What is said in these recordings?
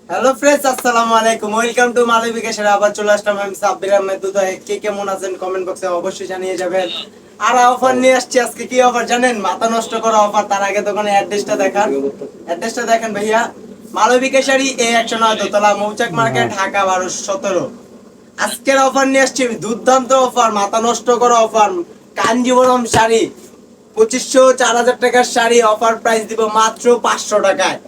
Hello friends, আসসালামু আলাইকুম। Welcome to Malavika সেরা। আবার চলে আসলাম আমি সাব্বির আহমেদ দুদা। কে কেমন আছেন কমেন্ট বক্সে অবশ্যই জানিয়ে যাবেন। আর অফার নিয়ে আসছি আজকে। কি অফার জানেন? মাথা নষ্ট করা অফার। তার আগে দোকানে অ্যাড্রেসটা দেখেন ভাইয়া। মালবিকা শাড়ি A109 দোতলা, মৌচাক মার্কেট, ঢাকা 1217। আজকের অফার নিয়ে আসছি আমি, দুর্দান্ত অফার, মাথা নষ্ট করা অফার। কাঞ্জিবরম শাড়ি 2500 4000 টাকার শাড়ি অফার প্রাইস দিব মাত্র 500 টাকায়।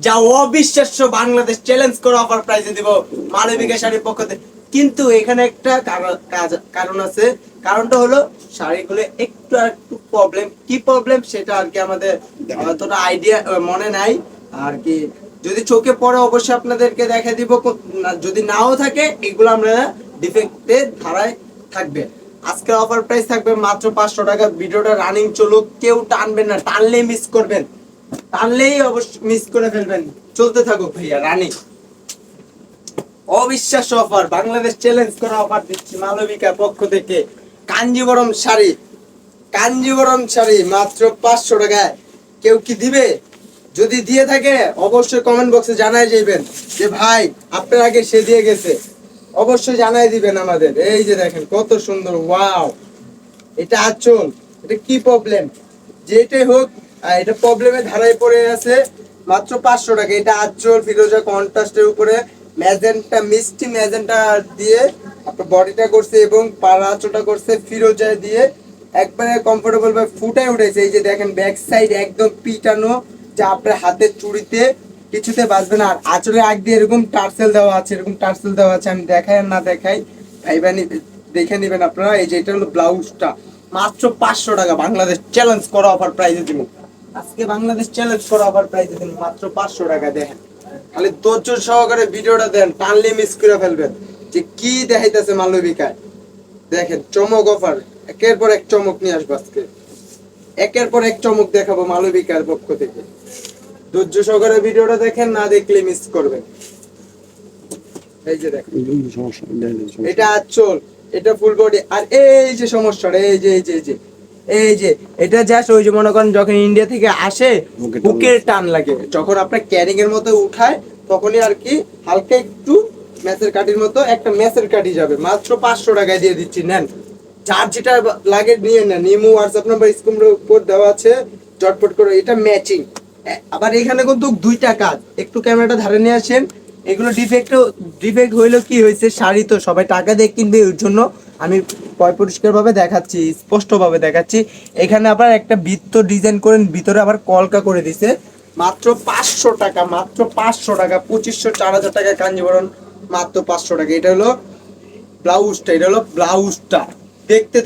যা অবিশ্বাস্য, বাংলাদেশ চ্যালেঞ্জ করে অফার প্রাইসে দিব মালবিকা শাড়ির পক্ষ থেকে। কিন্তু এখানে একটা কারণ আছে। কারণটা হলো শাড়িগুলো একটু প্রবলেম। কি প্রবলেম সেটা আর কি আমাদের অতটা আইডিয়া মনে নাই আর কি। যদি চোখে পড়ে অবশ্যই আপনাদেরকে দেখা দিব। যদি নাও থাকে এগুলো আমরা ডিফেক্টে ধারায় থাকবে। আজকের অফার প্রাইস থাকবে মাত্র 500 টাকা। ভিডিওটা রানিং চলুক, কেউ টানবেন না, টানলেই মিস করবেন, টানলেই অবশ্যই মিস করে ফেলবেন। চলতে থাকুক ভাইয়া রানিং। অবিশ্বাস্য অফার, বাংলাদেশ চ্যালেঞ্জ করা অফার দিচ্ছি মালবিকার পক্ষ থেকে। কাঞ্জিবরম শাড়ি, কাঞ্জিবরম শাড়ি মাত্র 500 টাকায়। কেউ কি দিবে? যদি দিয়ে থাকে অবশ্যই কমেন্ট বক্সে জানাই যাবেন যে ভাই আপনার আগে সে দিয়ে গেছে। অবশ্যই জানাই দিবেন আমাদের। এই যে দেখেন কত সুন্দর, ওয়াও। এটা আঁচল, এটা কি প্রবলেম যেটাই হোক, এটা প্রবলেমে ধারায় পড়ে আছে। মাত্র 500 টাকা। এটা আঁচল ফিরোজা কন্ট্রাস্টের উপরে ম্যাজেন্টা, মিষ্টি ম্যাজেন্টা দিয়ে আপনার বডিটা করছে এবং পাড়া আঁচলটা করছে ফিরোজা দিয়ে। একবারে কমফোর্টেবল ভাবে ফুটায় উঠেছে। এই যে দেখেন ব্যাক সাইড একদম পিটানো, যা আপনার হাতের চুড়িতে কিছুতে বাজবে না। আর আঁচলের আগ দিয়ে এরকম টার্সেল দেওয়া আছে, এরকম টার্সেল দেওয়া আছে। আমি দেখাই আর না দেখাই ভাইবানি দেখে নেবেন আপনারা। এই যে এটা হলো ব্লাউজটা, মাত্র 500 টাকা। বাংলাদেশ চ্যালেঞ্জ করা অফার প্রাইসে দিব আজকে। বাংলাদেশ চ্যালেঞ্জ করা অফার প্রাইসে দিব মাত্র 500 টাকা। দেখেন, খালি ধৈর্য সহকারে ভিডিওটা দেন, টানলে মিস করে ফেলবেন যে কি দেখাইতেছে মালবিকায়। দেখেন চমক অফার, একের পর এক চমক নিয়ে আসবো আজকে। একের পর এক চমক দেখাবো মালবিকার পক্ষ থেকে। ধৈর্য সহকারে ভিডিওটা দেখেন, না দেখলে মিস করবেন। এই যে দেখেন, এটা আঁচল, এটা ফুল বডি। আর এই যে সমস্যাটা, এই যে এটা জাস্ট ওই যে মনে করেন যখন ইন্ডিয়া থেকে আসে বুকের টান লাগে, যখন আপনার ক্যারিং এর মতো উঠায় তখনই আর কি হালকা একটু ম্যাচের কাটির মতো একটা ম্যাচের কাটি যাবে। মাত্র 500 টাকায় দিয়ে দিচ্ছি, নেন। যার যেটা লাগে নিয়ে নেন। Imo WhatsApp number screen code দেওয়া আছে, চটপট করে। এটা ম্যাচিং। আবার এখানে কিন্তু দুইটা কাজ, একটু ক্যামেরাটা ধারে নিয়ে আসেন। এগুলো ডিফেক্ট হইলো কি হয়েছে, শাড়ি তো সবাই টাকা দিয়ে কিনবে, ওর জন্য আমি পরিষ্কার ভাবে দেখাচ্ছি, স্পষ্ট ভাবে দেখাচ্ছি। এখানে আবার একটা বৃত্ত ডিজাইন করেন, ভিতরে আবার কলকা করে দিছে। মাত্র 500 টাকা, মাত্র 500 টাকা। 2500 4000 টাকা কাঞ্জিবরম, মাত্র 500 টাকা। এটা হলো ব্লাউজটা, এটা হলো ব্লাউজটা। দেখতে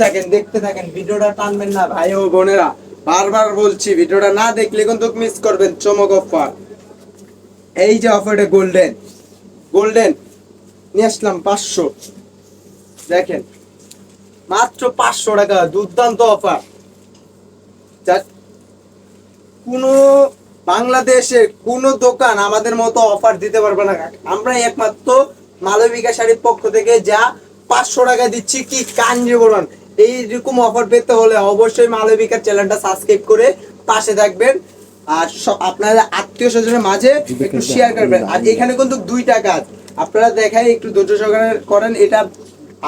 থাকেন ভিডিওটা, টানবেন না ভাই ও বোনেরা। বারবার বলছি ভিডিওটা না দেখলে কিন্তু মিস করবেন চমক অফার। এই যে অফারটা গোল্ডেন, গোল্ডেন নিয়ে আসলাম 500। দেখেন মাত্র 500 টাকা, দুর্দান্ত অফার। কোনো বাংলাদেশের কোনো দোকান আমাদের মতো অফার দিতে পারবে না। আমরা একমাত্র মালবিকা শাড়ির পক্ষ থেকে যা 500 টাকা দিচ্ছি। কি কাঞ্জিবরম, এইরকম অফার পেতে হলে অবশ্যই মালবিকার চ্যানেলটা সাবস্ক্রাইব করে পাশে থাকবেন। আর আপনারা আত্মীয় স্বজনের মাঝে একটু শেয়ার করবেন। আর এখানে কিন্তু দুইটা কাজ আপনারা দেখাই, একটু ধৈর্য সহকারে করেন। এটা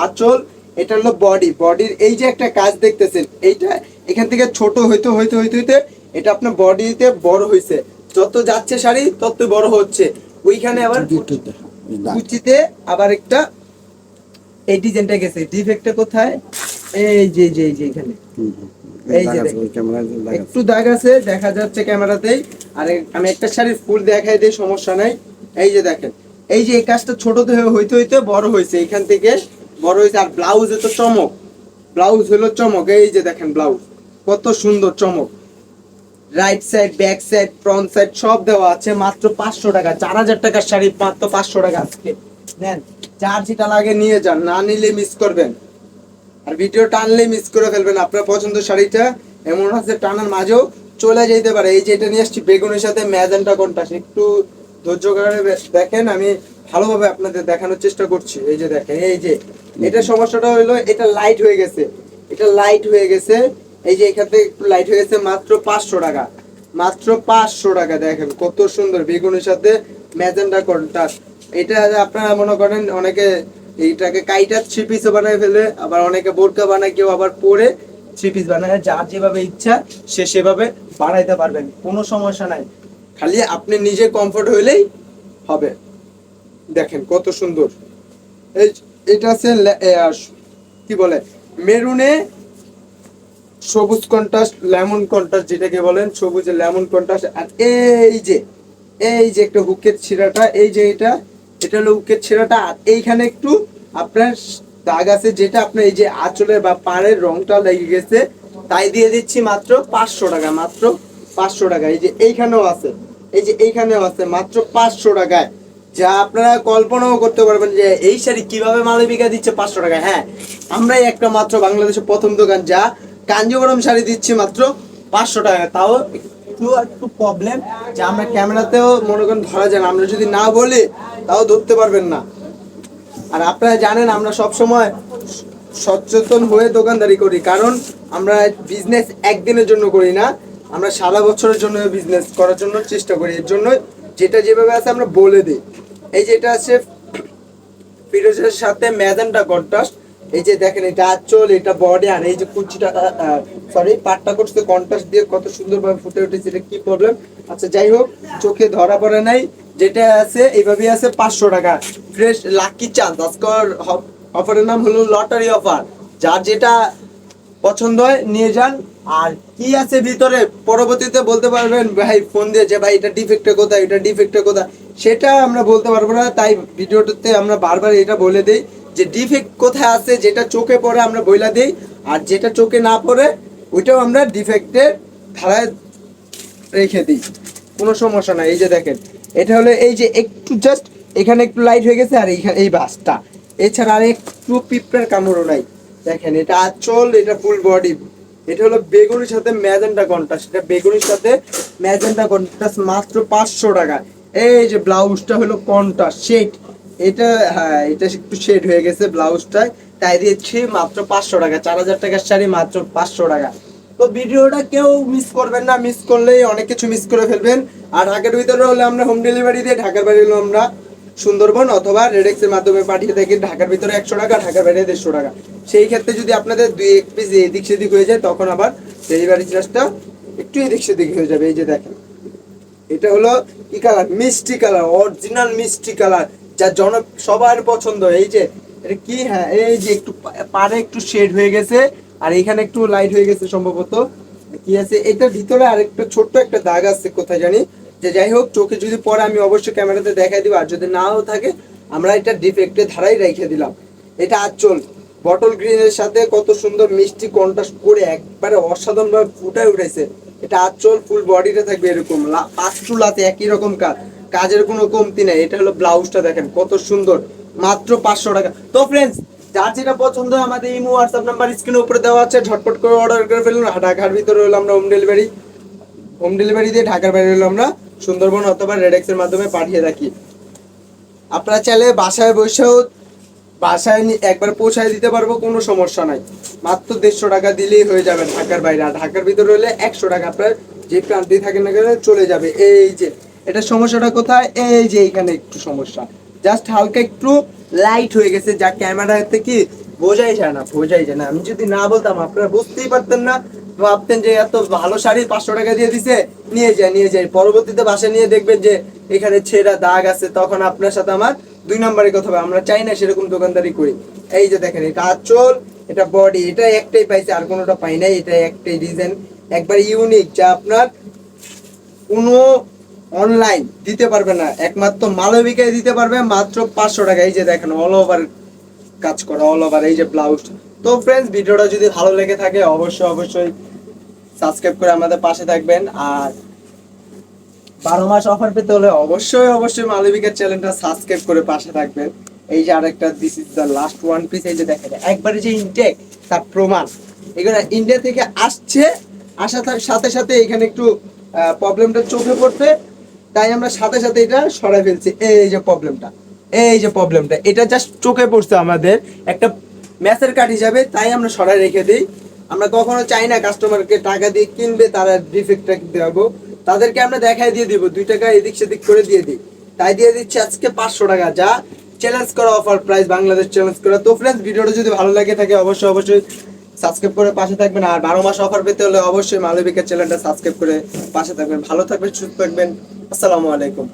আঁচল, এটা হলো বডি। বডির এই যে একটা কাজ দেখতেছেন, এইটা এখান থেকে ছোট হইতে এটা আপনার বডিতে বড় হইছে। যত যাচ্ছে শাড়ি তত বড় হচ্ছে। ওইখানে আবার কুচিতে আবার একটা এই ডিজাইনটা গেছে। ডিফেক্টটা কোথায়? এই যে এখানে এই যে একটু দাগ আছে, দেখা যাচ্ছে ক্যামেরাতেই। আর আমি একটা শাড়ির ফুল দেখাই দিই, সমস্যা নাই। এই যে দেখেন, এই যে এই কাজটা ছোট হইতে বড় হয়েছে, এখান থেকে বড় হয়েছে। আর ব্লাউজে তো চমক, ব্লাউজ হলো চমক। এই যে দেখেন ব্লাউজ কত সুন্দর চমক। Right side, back side, front side সব দেওয়া আছে। মাত্র 500 টাকা। 4000 টাকার শাড়ি মাত্র 500 টাকা আজকে। নেন, যার যেটা লাগে নিয়ে যান, না নিলে মিস করবেন। আর ভিডিও টানলে মিস করে ফেলবেন। আপনার পছন্দের শাড়িটা এমন আছে টানার মাঝেও চলে যেতে পারে। এই যে এটা নিয়ে আসছি বেগুনের সাথে ম্যাজেন্টা কন্ট্রাস্ট। একটু ধৈর্য ধরে দেখেন, আমি ভালোভাবে আপনাদের দেখানোর চেষ্টা করছি। এই যে দেখেন, এই যে এটা সমস্যাটা হলো, এটা লাইট হয়ে গেছে, এটা লাইট হয়ে গেছে। এই যে এখান থেকে একটু লাইট হয়ে গেছে। মাত্র 500 টাকা, মাত্র 500 টাকা। দেখেন কত সুন্দর বেগুনের সাথে ম্যাজেন্টা কন্ট্রাস্ট। এটা আপনারা মনে করেন অনেকে এইটাকে কাইটা থ্রি পিসও বানায় ফেলে, আবার অনেকে বোরকা বানায়, কেউ আবার পরে থ্রি পিস বানায়। যার যেভাবে ইচ্ছা সে সেভাবে বানাইতে পারবেন, কোনো সমস্যা নাই, খালি আপনি নিজে কমফোর্ট হইলেই হবে। দেখেন কত সুন্দর। এই এটা আছে কি বলে মেরুনে সবুজ কন্ট্রাস্ট, লেমন কন্ট্রাস্ট যেটাকে বলেন, সবুজে লেমন কন্ট্রাস্ট। আর এই যে একটা হুকের ছিঁড়াটা, এই যে এটা এটা হলো হুকের ছিঁড়াটা। আর এইখানে একটু আপনার দাগ আছে, যেটা আপনার এই যে আঁচলের বা পাড়ের রংটা লেগে গেছে, তাই দিয়ে দিচ্ছি মাত্র 500 টাকা, মাত্র 500 টাকা। এই যে এইখানেও আছে, এই যে এইখানেও আছে, মাত্র 500 টাকায়। যা আপনারা কল্পনাও করতে পারবেন যে এই শাড়ি কিভাবে মালবিকা দিচ্ছে 500 টাকায়। হ্যাঁ, আমরাই একটা মাত্র বাংলাদেশের প্রথম দোকান যা কাঞ্জিবরম শাড়ি দিচ্ছি মাত্র 500 টাকা। তাও একটু প্রবলেম যে আমরা ক্যামেরাতেও মনে করেন ধরা যায় না, আমরা যদি না বলি তাও ধরতে পারবেন না। আর আপনারা জানেন আমরা সব সময় সচেতন হয়ে দোকানদারি করি, কারণ আমরা বিজনেস একদিনের জন্য করি না, আমরা সারা বছরের জন্য বিজনেস করার জন্য চেষ্টা করি। এর জন্য যেটা যেভাবে আছে আমরা বলে দিই। এই যে এটা আছে ফিরোজের সাথে ম্যাজেন্টা কন্ট্রাস্ট। এই যে দেখেন এটা আঁচল, এটা বডি, আর এই যে কুচিটা সরি পাটটা করছে কন্ট্রাস্ট দিয়ে কত সুন্দরভাবে ফুটে উঠেছে। এটা কি প্রবলেম? আচ্ছা যাই হোক, চোখে ধরা পড়ে নাই। যেটা আছে এইভাবেই আছে 500 টাকা। ফ্রেশ লাকি চান্স, আজকের অফারের নাম হলো লটারি অফার। যার যেটা পছন্দ হয় নিয়ে যান। আর কি আছে ভিতরে পরবর্তীতে বলতে পারবেন ভাই ফোন দিয়ে যে ভাই এটা ডিফেক্টটা কোথায়, এটা ডিফেক্টটা কোথায়, সেটা আমরা বলতে পারবো না। তাই ভিডিওটাতে আমরা বারবার এটা বলে দিই যে ডিফেক্ট কোথায় আছে, যেটা চোখে পড়ে আমরা বইলা দিই, আর যেটা চোখে না পড়ে ওইটাও আমরা ডিফেক্টের ধারায় রেখে দিই, কোনো সমস্যা নাই। এই যে দেখেন এটা হলো এই যে একটু জাস্ট এখানে একটু লাইট হয়ে গেছে, আর এইখানে এই বাসটা, এছাড়া আর একটু পিঁপড়ার কামড়ও নাই। দেখেন এটা আঁচল, এটা ফুল বডি। এটা হলো বেগুনির সাথে ম্যাজেন্টা কন্ট্রাস্ট, এটা বেগুনির সাথে ম্যাজেন্টা কন্ট্রাস্ট, মাত্র 500 টাকা। এই যে ব্লাউজটা হলো কন্ট্রাস্ট শেড, এটা হ্যাঁ এটা একটু শেড হয়ে গেছে ব্লাউজটায়, তাই দিয়েছি মাত্র 500 টাকা। 4000 টাকার শাড়ি মাত্র 500 টাকা। তো ভিডিওটা কেউ মিস করবেন না, মিস করলেই অনেক কিছু মিস করে ফেলবেন। আর ঢাকার ভিতরে হলে আমরা হোম ডেলিভারি দিই, ঢাকার বাইরে হলে আমরা সুন্দরবন অথবা রেডেক্সের মাধ্যমে পাঠিয়ে থাকি। ঢাকার ভিতরে 100 টাকা, ঢাকার বাইরে 150 টাকা। সেই ক্ষেত্রে যদি আপনাদের 2-1 পিস এদিক সেদিক হয়ে যায়, তখন আবার ডেলিভারি চার্জটা একটু এদিক সেদিক হয়ে যাবে। এই যে দেখেন এটা হলো কি কালার, মিষ্টি কালার, অরিজিনাল মিষ্টি কালার, যা সবার পছন্দ। এই যে এটা কি, হ্যাঁ এই যে একটু পারে একটু শেড হয়ে গেছে, আর এখানে একটু লাইট হয়ে গেছে সম্ভবত। কি আছে এটার ভিতরে আরেকটা ছোট্ট একটা দাগ আছে কোথায় জানি, যে যাই হোক চোখে যদি পরে আমি অবশ্যই ক্যামেরাতে দেখাই দিব, আর যদি নাও থাকে আমরা এটা ডিফেক্টে ধারাই রেখে দিলাম। এটা আঁচল বটল গ্রিনের সাথে কত সুন্দর মিষ্টি কন্ট্রাস্ট করে একবারে অসাধারণ ভাবে ফুটায় উঠেছে। এটা আঁচল, ফুল বডিতে থাকবে এরকম পাঁচচুলাতে একই রকম কাজ, কাজের কোনো কমতি নেই। এটা হলো ব্লাউজটা, দেখেন কত সুন্দর, মাত্র 500 টাকা। তো ফ্রেন্ডস, যার যেটা পছন্দ হয় আমাদের ইমো হোয়াটসঅ্যাপ নাম্বার স্ক্রিনের উপরে দেওয়া আছে, ঝটপট করে অর্ডার করে ফেলুন। ঢাকার ভিতরে হলো আমরা হোম ডেলিভারি দিয়ে, ঢাকার বাইরে হলো আমরা সুন্দরবন অথবা রেডেক্সের মাধ্যমে পাঠিয়ে থাকি। আপনারা চাইলে বাসায় বসেও বাসায় একবার পৌঁছায় দিতে পারবো, কোনো সমস্যা নাই। মাত্র 150 টাকা দিলেই হয়ে যাবে ঢাকার বাইরে। আর ঢাকার ভিতরে হলে 100 টাকা, আপনার যে প্রান্তে থাকেন না কেন চলে যাবে। এই যে এটা সমস্যাটা কোথায়, এই যে এইখানে একটু সমস্যা, জাস্ট হালকা একটু লাইট হয়ে গেছে, যা ক্যামেরাতে কি বোঝাই যায় না। আমি যদি না বলতাম আপনারা বুঝতেই পারতেন না, ভাবতেন যে এত ভালো শাড়ি 500 টাকা দিয়ে দিছে, নিয়ে যাই পরবর্তীতে বাসায় নিয়ে দেখবেন যে এখানে ছেঁড়া দাগ আছে, তখন আপনার সাথে আমার 2 নম্বরের কথা হবে। আমরা চাই না সেরকম দোকানদারি করি। এই যে দেখেন এটা আঁচল, এটা বডি, এটা একটাই পাইছে, আর কোনোটা পাই নাই। এটা একটাই ডিজাইন, একবার ইউনিক, যা আপনার কোনো অনলাইন দিতে পারবে না, একমাত্র মালবিকায় দিতে পারবে মাত্র 500 টাকা। এই যে দেখেন অল ওভার কাজ করা, অল ওভার এই যে ব্লাউজ। তো ফ্রেন্ডস, ভিডিওটা যদি ভালো লেগে থাকে অবশ্যই সাবস্ক্রাইব করে আমাদের পাশে থাকবেন। আর 12 মাস অফার পেতে হলে অবশ্যই মালবিকার চ্যানেলটা সাবস্ক্রাইব করে পাশে থাকবেন। এই যে আরেকটা, this is the last one piece. এই যে দেখেন একবারে যে ইনটেক, তার প্রমাণ। এগুলো ইন্ডিয়া থেকে আসছে, আসার সাথে সাথে এখানে একটু প্রবলেমটা চোখে পড়তে, তাই আমরা সাথে সাথে এটা সরাই ফেলছি। এই যে প্রবলেমটা এটা জাস্ট চোখে পড়ছে আমাদের একটা ম্যাচের কার্ড হিসাবে, তাই আমরা সরাই রেখে দিই। আমরা কখনো চাই না কাস্টমারকে টাকা দিয়ে কিনবে তারা ডিফেক্টটা দেবো, তাদেরকে আমরা দেখাই দিয়ে দিব, 2 টাকা এদিক সেদিক করে দিয়ে দিই। তাই দিয়ে দিচ্ছি আজকে 500 টাকা, যা চ্যালেঞ্জ করা অফার প্রাইস, বাংলাদেশ চ্যালেঞ্জ করা। তো ফ্রেন্ডস, ভিডিওটা যদি ভালো লাগে থাকে অবশ্যই অবশ্যই সাবস্ক্রাইব করে পাশে থাকবেন। আর 12 মাস অফার পেতে হলে অবশ্যই মালবিকা চ্যানেলটা সাবস্ক্রাইব করে পাশে থাকবেন। ভালো থাকবেন, সুস্থ থাকবেন। আসসালামু আলাইকুম।